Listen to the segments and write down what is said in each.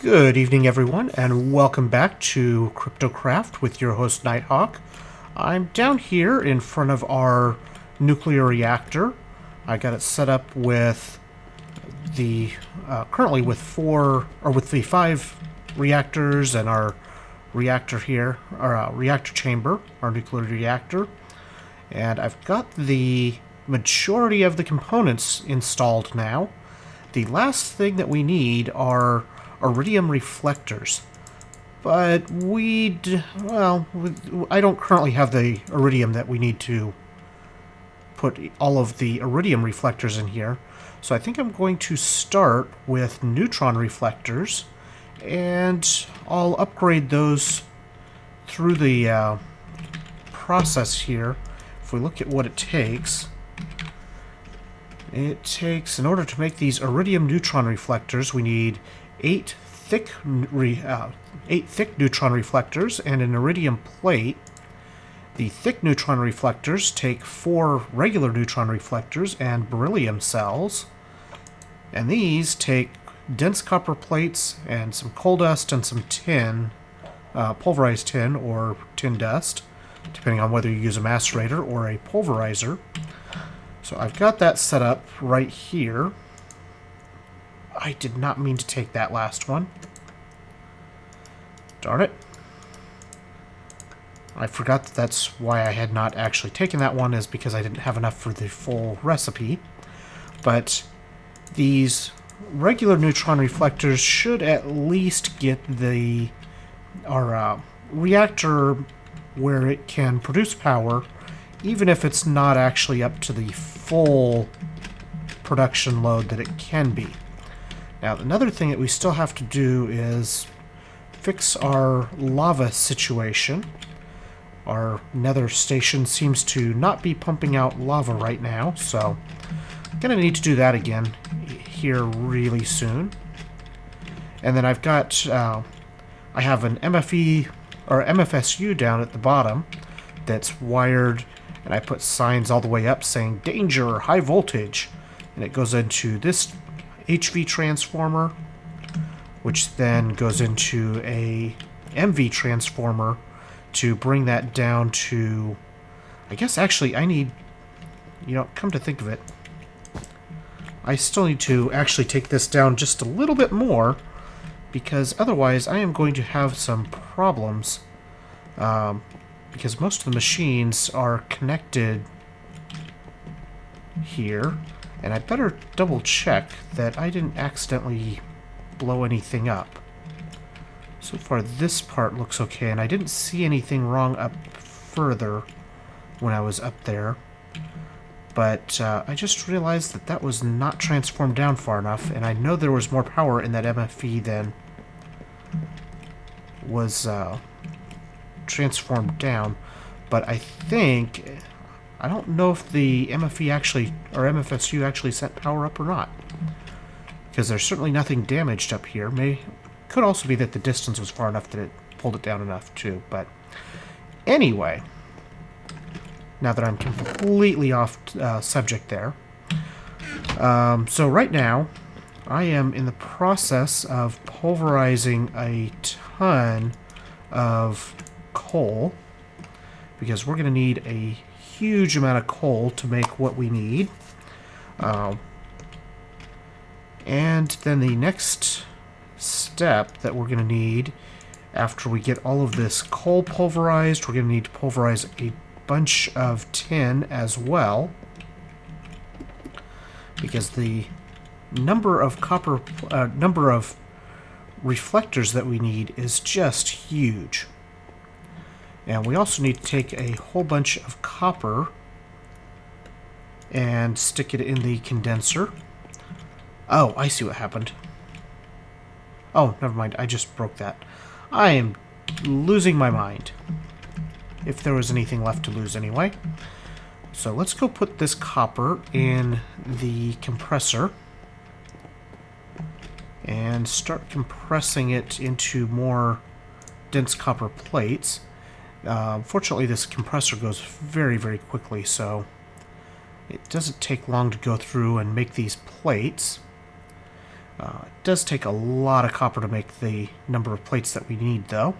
Good evening, everyone, and welcome back to Kryptocraft with your host, Nighthawk. I'm down here in front of our nuclear reactor. I got it set up with the currently with the 5 reactors and our reactor here, our reactor chamber, our nuclear reactor, and I've got the majority of the components installed now. The last thing that we need are iridium reflectors, but I don't currently have the iridium that we need to put all of the iridium reflectors in here, so I think I'm going to start with neutron reflectors, and I'll upgrade those through the process here. If we look at what it takes, in order to make these iridium neutron reflectors, we need 8 thick neutron reflectors and an iridium plate. The thick neutron reflectors take 4 regular neutron reflectors and beryllium cells, and these take dense copper plates and some coal dust and some tin, pulverized tin or tin dust, depending on whether you use a macerator or a pulverizer. So I've got that set up right here. I did not mean to take that last one. Darn it. I forgot that that's why I had not actually taken that one, is because I didn't have enough for the full recipe. But these regular neutron reflectors should at least get our reactor where it can produce power, even if it's not actually up to the full production load that it can be. Now, another thing that we still have to do is fix our lava situation. Our nether station seems to not be pumping out lava right now, so I'm going to need to do that again here really soon. And then I've got, I have an MFE or MFSU down at the bottom that's wired, and I put signs all the way up saying danger, high voltage, and it goes into this HV transformer, which then goes into a MV transformer to bring that down to, I guess actually I need, come to think of it, I still need to actually take this down just a little bit more, because otherwise I am going to have some problems, because most of the machines are connected here. And I better double check that I didn't accidentally blow anything up. So far this part looks okay, and I didn't see anything wrong up further when I was up there. But I just realized that that was not transformed down far enough, and I know there was more power in that MFE than was transformed down. But I don't know if the MFE actually, or MFSU actually sent power up or not, because there's certainly nothing damaged up here. Could also be that the distance was far enough that it pulled it down enough too. But anyway, now that I'm completely off subject there, so right now I am in the process of pulverizing a ton of coal, because we're going to need a huge amount of coal to make what we need. And then the next step that we're going to need, after we get all of this coal pulverized, we're going to need to pulverize a bunch of tin as well, because the number of reflectors that we need is just huge. And we also need to take a whole bunch of copper and stick it in the condenser. Oh, I see what happened. Oh, never mind. I just broke that. I am losing my mind. If there was anything left to lose anyway. So let's go put this copper in the compressor and start compressing it into more dense copper plates. Fortunately, this compressor goes very, very quickly, so it doesn't take long to go through and make these plates. It does take a lot of copper to make the number of plates that we need, though.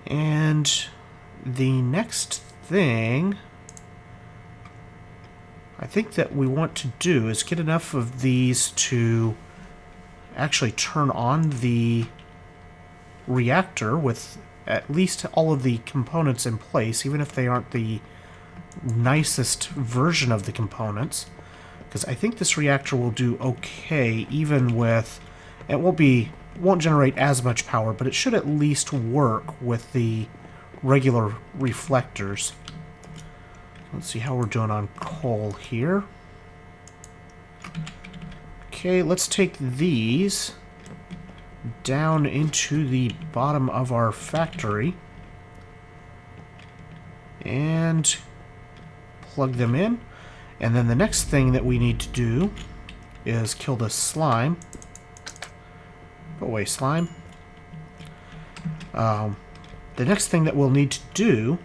And the next thing I think that we want to do is get enough of these to actually turn on the reactor with at least all of the components in place, even if they aren't the nicest version of the components. Because I think this reactor will do okay even with... It won't generate as much power, but it should at least work with the regular reflectors. Let's see how we're doing on coal here. Okay, let's take these down into the bottom of our factory and plug them in. And then the next thing that we need to do is kill this slime. Go away, slime. The next thing that we'll need to do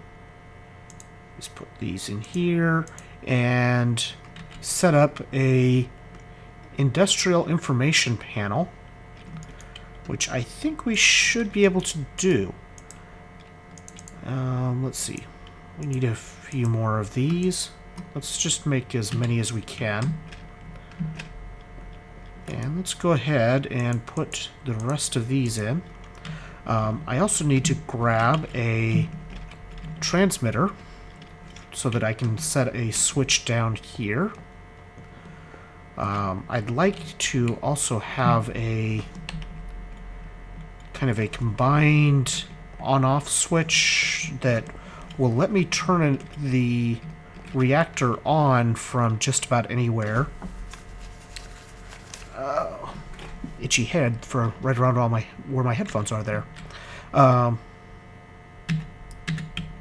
is put these in here and set up a industrial information panel, which I think we should be able to do. Let's see. We need a few more of these. Let's just make as many as we can. And let's go ahead and put the rest of these in. I also need to grab a transmitter so that I can set a switch down here. I'd like to also have a kind of a combined on-off switch that will let me turn the reactor on from just about anywhere. Itchy head for right around where my headphones are there.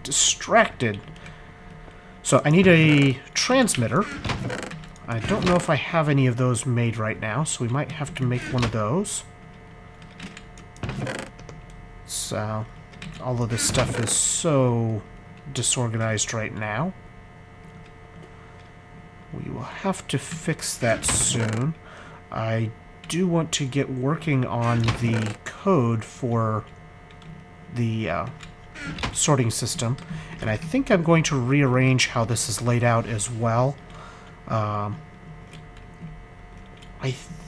Distracted. So I need a transmitter. I don't know if I have any of those made right now, so we might have to make one of those. So, all of this stuff is so disorganized right now. We will have to fix that soon. I do want to get working on the code for the sorting system, and I think I'm going to rearrange how this is laid out as well. I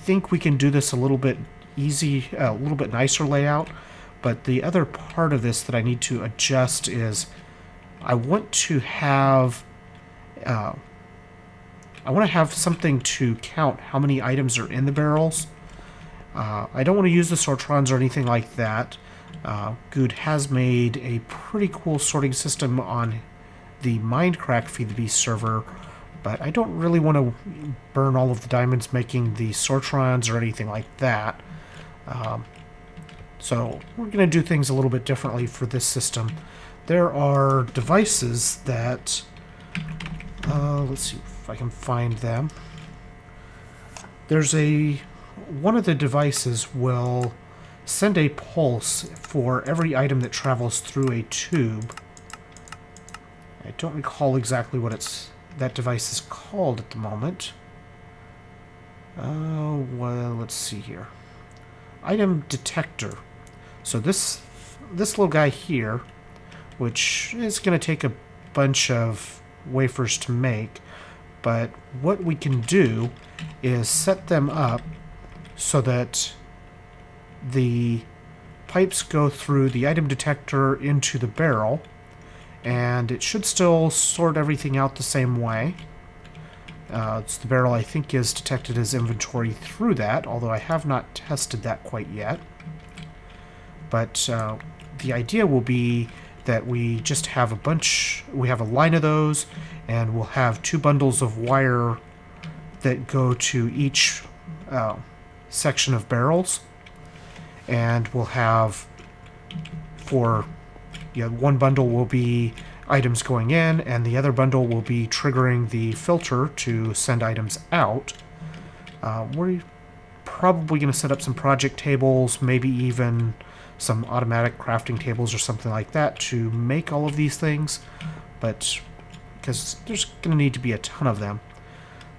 think we can do this a little bit a little bit nicer layout, but the other part of this that I need to adjust is I want to have something to count how many items are in the barrels. I don't want to use the sortrons or anything like that. Good has made a pretty cool sorting system on the Minecraft Feed the Beast server, but I don't really want to burn all of the diamonds making the sortrons or anything like that. So we're going to do things a little bit differently for this system. There are devices that... let's see if I can find them. There's one of the devices will send a pulse for every item that travels through a tube. I don't recall exactly what that device is called at the moment. Well, let's see here. Item detector. So this little guy here, which is going to take a bunch of wafers to make, but what we can do is set them up so that the pipes go through the item detector into the barrel, and it should still sort everything out the same way. It's the barrel, I think, is detected as inventory through that, although I have not tested that quite yet. But the idea will be that we just have we have a line of those, and we'll have 2 bundles of wire that go to each section of barrels, and we'll have one bundle will be items going in, and the other bundle will be triggering the filter to send items out. We're probably going to set up some project tables, maybe even some automatic crafting tables or something like that to make all of these things, but because there's going to need to be a ton of them.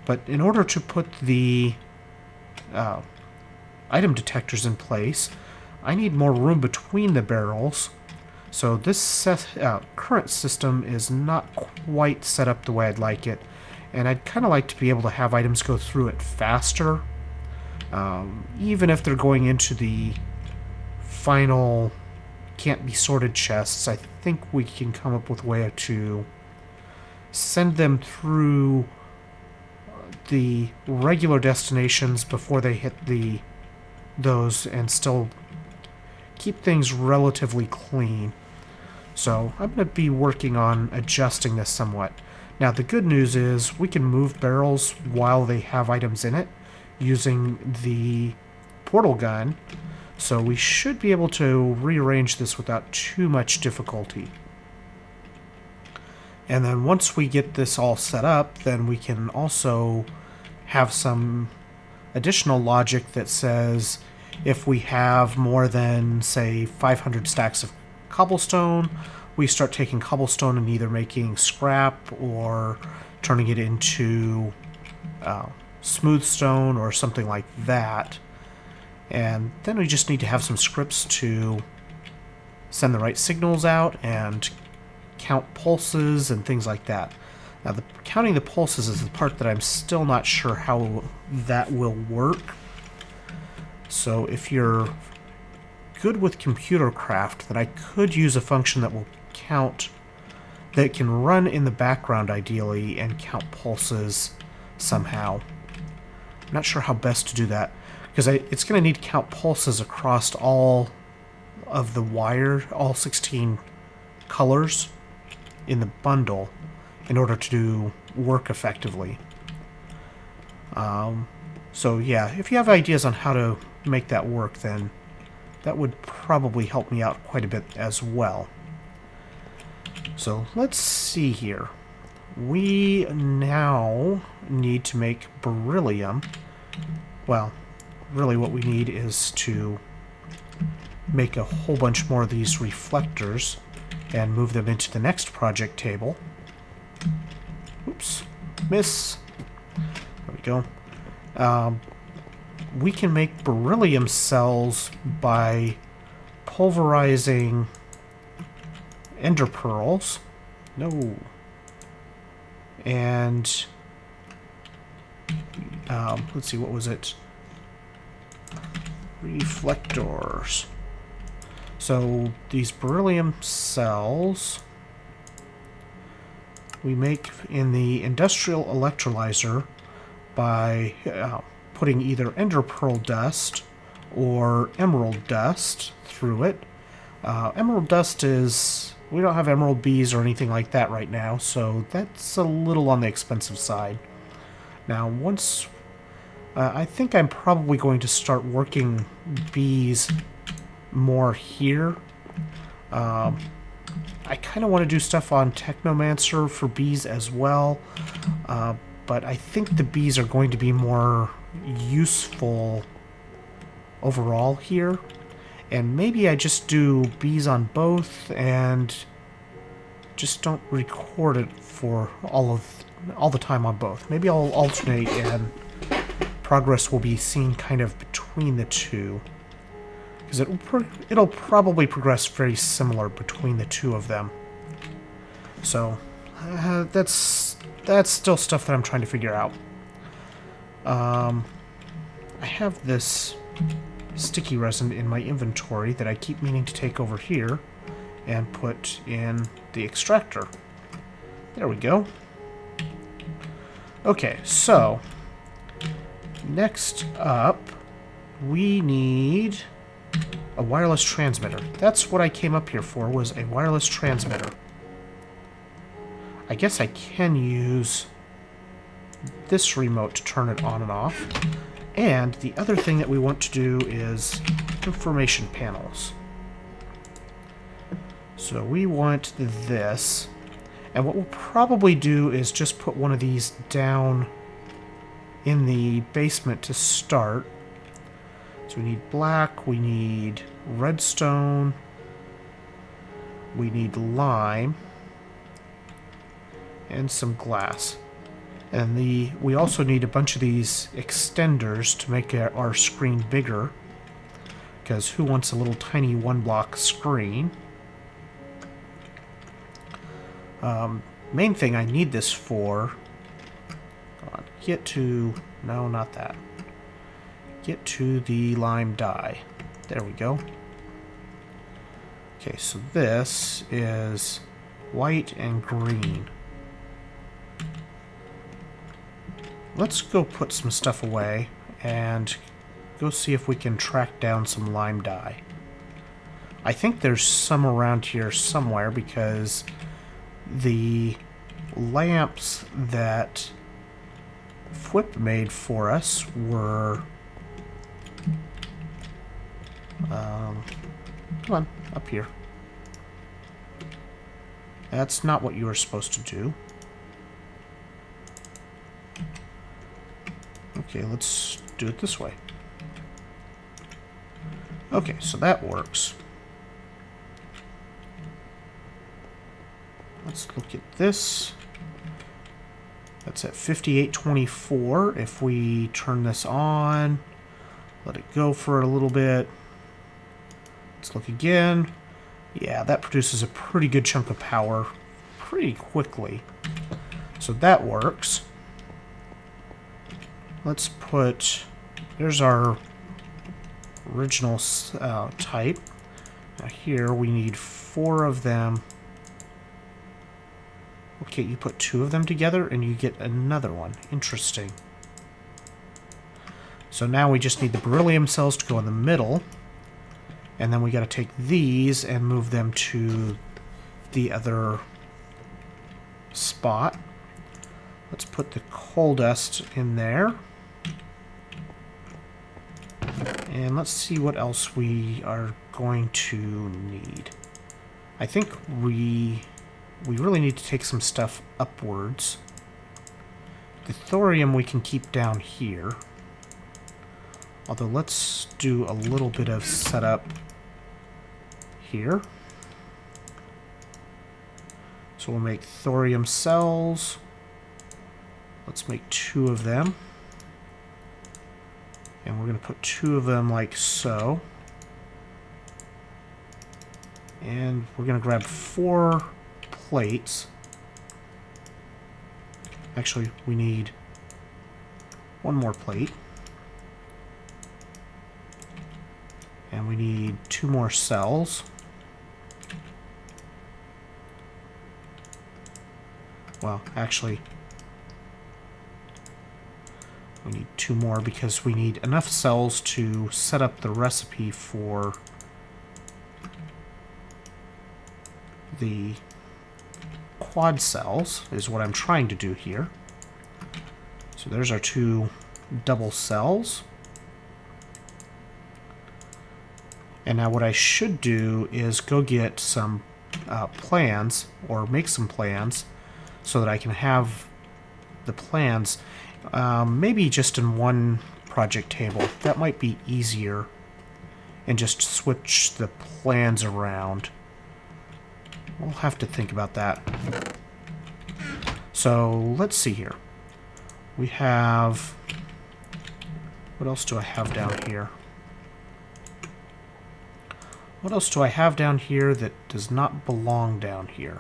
But in order to put the item detectors in place. I need more room between the barrels. So this current system is not quite set up the way I'd like it. And I'd kind of like to be able to have items go through it faster. Even if they're going into the final can't be sorted chests, I think we can come up with a way to send them through the regular destinations before they hit those and still keep things relatively clean. So I'm going to be working on adjusting this somewhat. Now the good news is we can move barrels while they have items in it using the portal gun, so we should be able to rearrange this without too much difficulty. And then once we get this all set up, then we can also have some additional logic that says if we have more than, say, 500 stacks of cobblestone, we start taking cobblestone and either making scrap or turning it into smooth stone or something like that. And then we just need to have some scripts to send the right signals out and count pulses and things like that. Now, counting the pulses is the part that I'm still not sure how that will work. So if you're good with Computercraft, then I could use a function that will count, that can run in the background ideally and count pulses somehow. I'm not sure how best to do that, because it's going to need to count pulses across all of the wire, all 16 colors in the bundle, in order to work effectively. So yeah, if you have ideas on how to make that work, then that would probably help me out quite a bit as well. So let's see here. We now need to make beryllium. Well, really what we need is to make a whole bunch more of these reflectors and move them into the next project table. Oops, miss. There we go. We can make beryllium cells by pulverizing ender pearls. No. And let's see, what was it? Reflectors. So these beryllium cells we make in the industrial electrolyzer by putting either ender pearl dust or emerald dust through it. Emerald dust is... we don't have emerald bees or anything like that right now, so that's a little on the expensive side. Now, once... I think I'm probably going to start working bees more here. I kind of want to do stuff on Technomancer for bees as well, but I think the bees are going to be more useful overall here. And maybe I just do bees on both and just don't record it for all the time on both. Maybe I'll alternate and progress will be seen kind of between the two, because it'll probably progress very similar between the two of them. So that's still stuff that I'm trying to figure out. I have this sticky resin in my inventory that I keep meaning to take over here and put in the extractor. There we go. Okay, so next up we need a wireless transmitter. That's what I came up here for, was a wireless transmitter. I guess I can use this remote to turn it on and off. And the other thing that we want to do is information panels. So we want this. And what we'll probably do is just put one of these down in the basement to start. So we need black, we need redstone, we need lime, and some glass. And we also need a bunch of these extenders to make our screen bigger, because who wants a little tiny one-block screen? Main thing I need this for... Come on, get to... No, not that. Get to the lime dye. There we go. Okay, so this is white and green. Let's go put some stuff away and go see if we can track down some lime dye. I think there's some around here somewhere, because the lamps that Fwip made for us were... come on, up here. That's not what you were supposed to do. Okay, let's do it this way. Okay, so that works. Let's look at this. That's at 5824. If we turn this on, let it go for a little bit. Let's look again. Yeah, that produces a pretty good chunk of power pretty quickly. So that works. Let's put... There's our original type. Now here we need 4 of them. Okay, you put 2 of them together and you get another one. Interesting. So now we just need the beryllium cells to go in the middle. And then we got to take these and move them to the other spot. Let's put the coal dust in there. And let's see what else we are going to need. I think we really need to take some stuff upwards. The thorium we can keep down here. Although let's do a little bit of setup here. So we'll make thorium cells. Let's make 2 of them. And we're going to put 2 of them like so. And we're going to grab 4 plates. Actually, we need 1 more plate. And we need 2 more cells. Well, actually, we need 2 more because we need enough cells to set up the recipe for the quad cells, is what I'm trying to do here. So there's our 2 double cells. And now what I should do is go get some plans, or make some plans, so that I can have the plans maybe just in one project table. That might be easier, and just switch the plans around. We'll have to think about that. So let's see here. We have... What else do I have down here? What else do I have down here that does not belong down here?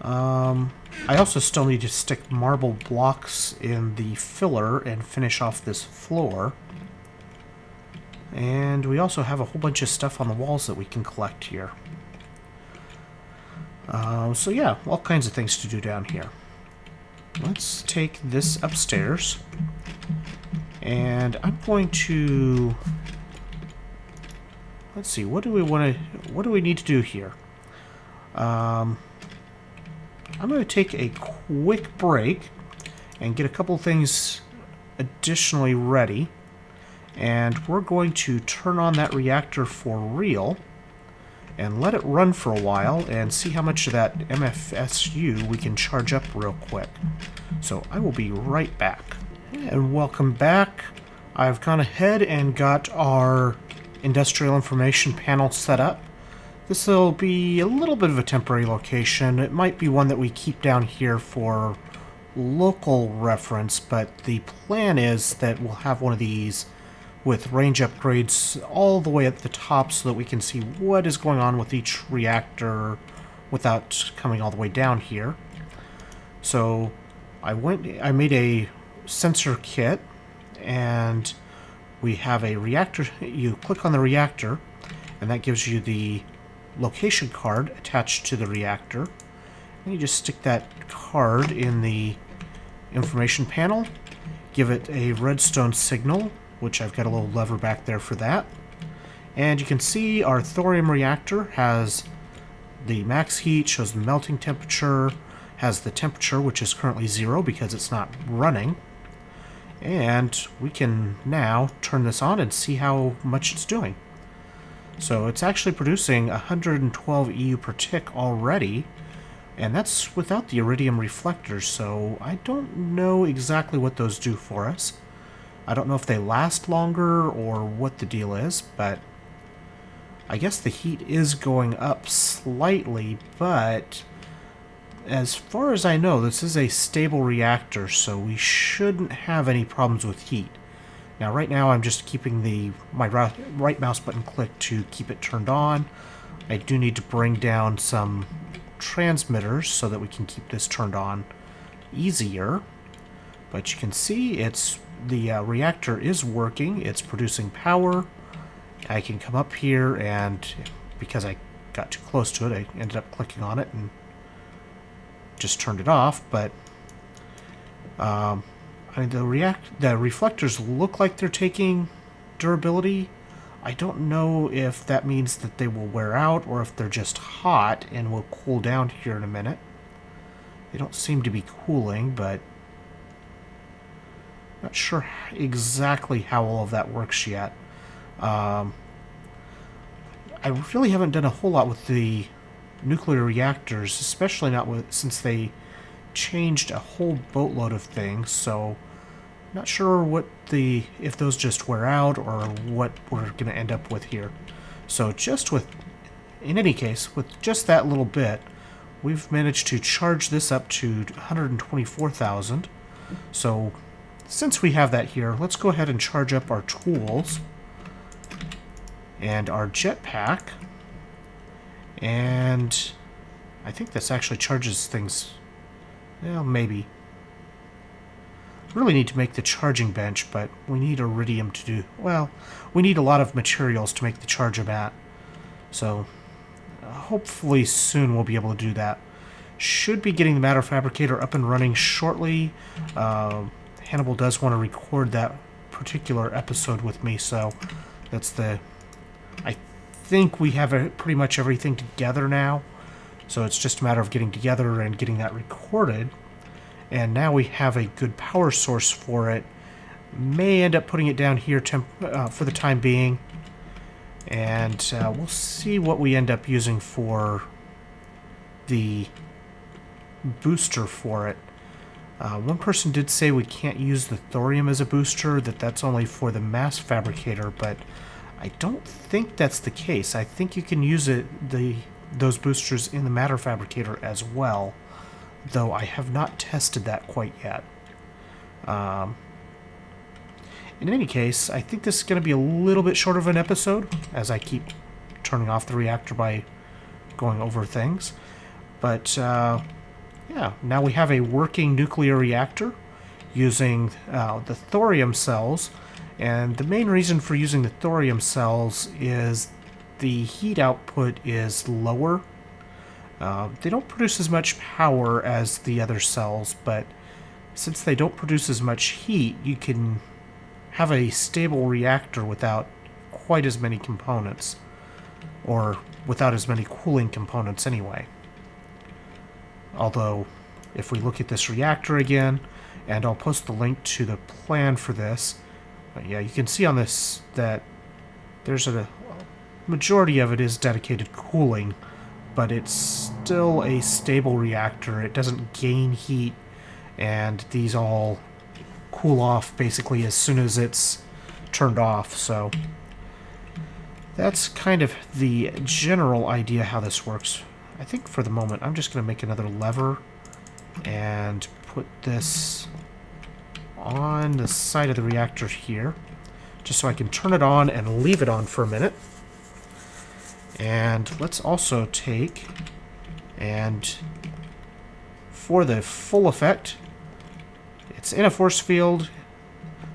I also still need to stick marble blocks in the filler and finish off this floor. And we also have a whole bunch of stuff on the walls that we can collect here. So yeah, all kinds of things to do down here. Let's take this upstairs. And I'm going to... Let's see, what do we need to do here? I'm going to take a quick break and get a couple things additionally ready. And we're going to turn on that reactor for real and let it run for a while and see how much of that MFSU we can charge up real quick. So I will be right back. And welcome back. I've gone ahead and got our industrial information panel set up. This will be a little bit of a temporary location. It might be one that we keep down here for local reference, but the plan is that we'll have one of these with range upgrades all the way at the top so that we can see what is going on with each reactor without coming all the way down here. So I made a sensor kit, and we have a reactor. You click on the reactor, and that gives you the location card attached to the reactor. And you just stick that card in the information panel, give it a redstone signal, which I've got a little lever back there for that. And you can see our thorium reactor has the max heat, shows the melting temperature, has the temperature, which is currently 0 because it's not running. And we can now turn this on and see how much it's doing. So it's actually producing 112 EU per tick already, and that's without the iridium reflectors, so I don't know exactly what those do for us. I don't know if they last longer or what the deal is, but I guess the heat is going up slightly, but as far as I know, this is a stable reactor, so we shouldn't have any problems with heat. Now, right now, I'm just keeping my right mouse button clicked to keep it turned on. I do need to bring down some transmitters so that we can keep this turned on easier. But you can see the reactor is working. It's producing power. I can come up here, and because I got too close to it, I ended up clicking on it and just turned it off. But the reflectors look like they're taking durability. I don't know if that means that they will wear out or if they're just hot and will cool down here in a minute. They don't seem to be cooling, but not sure exactly how all of that works yet. I really haven't done a whole lot with the nuclear reactors, especially not since they changed a whole boatload of things, so not sure if those just wear out or what we're going to end up with here. So in any case, with just that little bit, we've managed to charge this up to 124,000. So since we have that here, let's go ahead and charge up our tools and our jetpack. And I think this actually charges things. Well, maybe. Really need to make the charging bench, but we need iridium to do. Well, we need a lot of materials to make the charger mat. So hopefully soon we'll be able to do that. Should be getting the matter fabricator up and running shortly. Hannibal does want to record that particular episode with me, so I think we have pretty much everything together now. So it's just a matter of getting together and getting that recorded. And now we have a good power source for it. May end up putting it down here for the time being. And we'll see what we end up using for the booster for it. One person did say we can't use the thorium as a booster, that's only for the mass fabricator, but I don't think that's the case. I think you can use those boosters in the matter fabricator as well, though I have not tested that quite yet. In any case, I think this is going to be a little bit short of an episode, as I keep turning off the reactor by going over things. But, yeah, now we have a working nuclear reactor using the thorium cells. And the main reason for using the thorium cells is the heat output is lower. They don't produce as much power as the other cells, but since they don't produce as much heat, you can have a stable reactor without quite as many components, or without as many cooling components anyway. Although, if we look at this reactor again, and I'll post the link to the plan for this, yeah, you can see on this that there's a majority of it is dedicated cooling, but it's still a stable reactor. It doesn't gain heat, and these all cool off basically as soon as it's turned off. So that's kind of the general idea how this works. I think for the moment I'm just going to make another lever and put this on the side of the reactor here, just so I can turn it on and leave it on for a minute. And let's also take, and for the full effect, it's in a force field.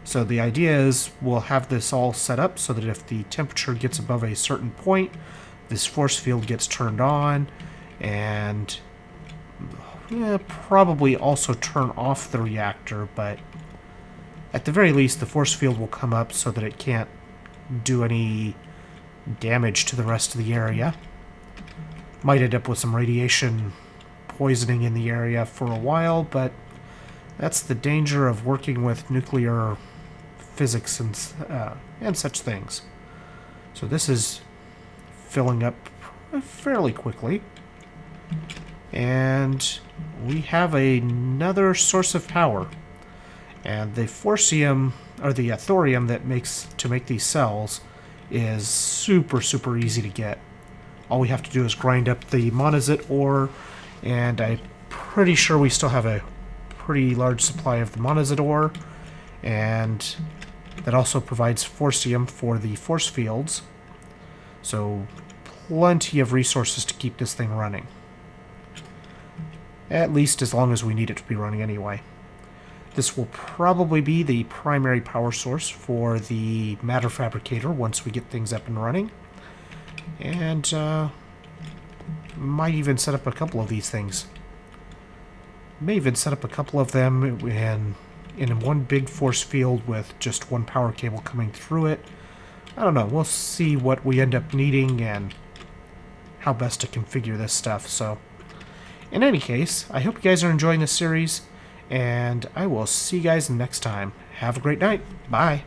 So the idea is we'll have this all set up so that if the temperature gets above a certain point, this force field gets turned on, and probably also turn off the reactor, but at the very least the force field will come up so that it can't do any damage to the rest of the area. Might end up with some radiation poisoning in the area for a while, but that's the danger of working with nuclear physics and such things. So this is filling up fairly quickly, and we have another source of power. And the forcium, or the thorium that makes to make these cells, is super easy to get. All we have to do is grind up the monazite ore, and I'm pretty sure we still have a pretty large supply of the monazite ore, and that also provides forcium for the force fields. So plenty of resources to keep this thing running. At least as long as we need it to be running anyway. This will probably be the primary power source for the matter fabricator once we get things up and running. And might even set up a couple of these things. May even set up a couple of them in one big force field with just one power cable coming through it. I don't know. We'll see what we end up needing and how best to configure this stuff. So, in any case, I hope you guys are enjoying this series, and I will see you guys next time. Have a great night. Bye.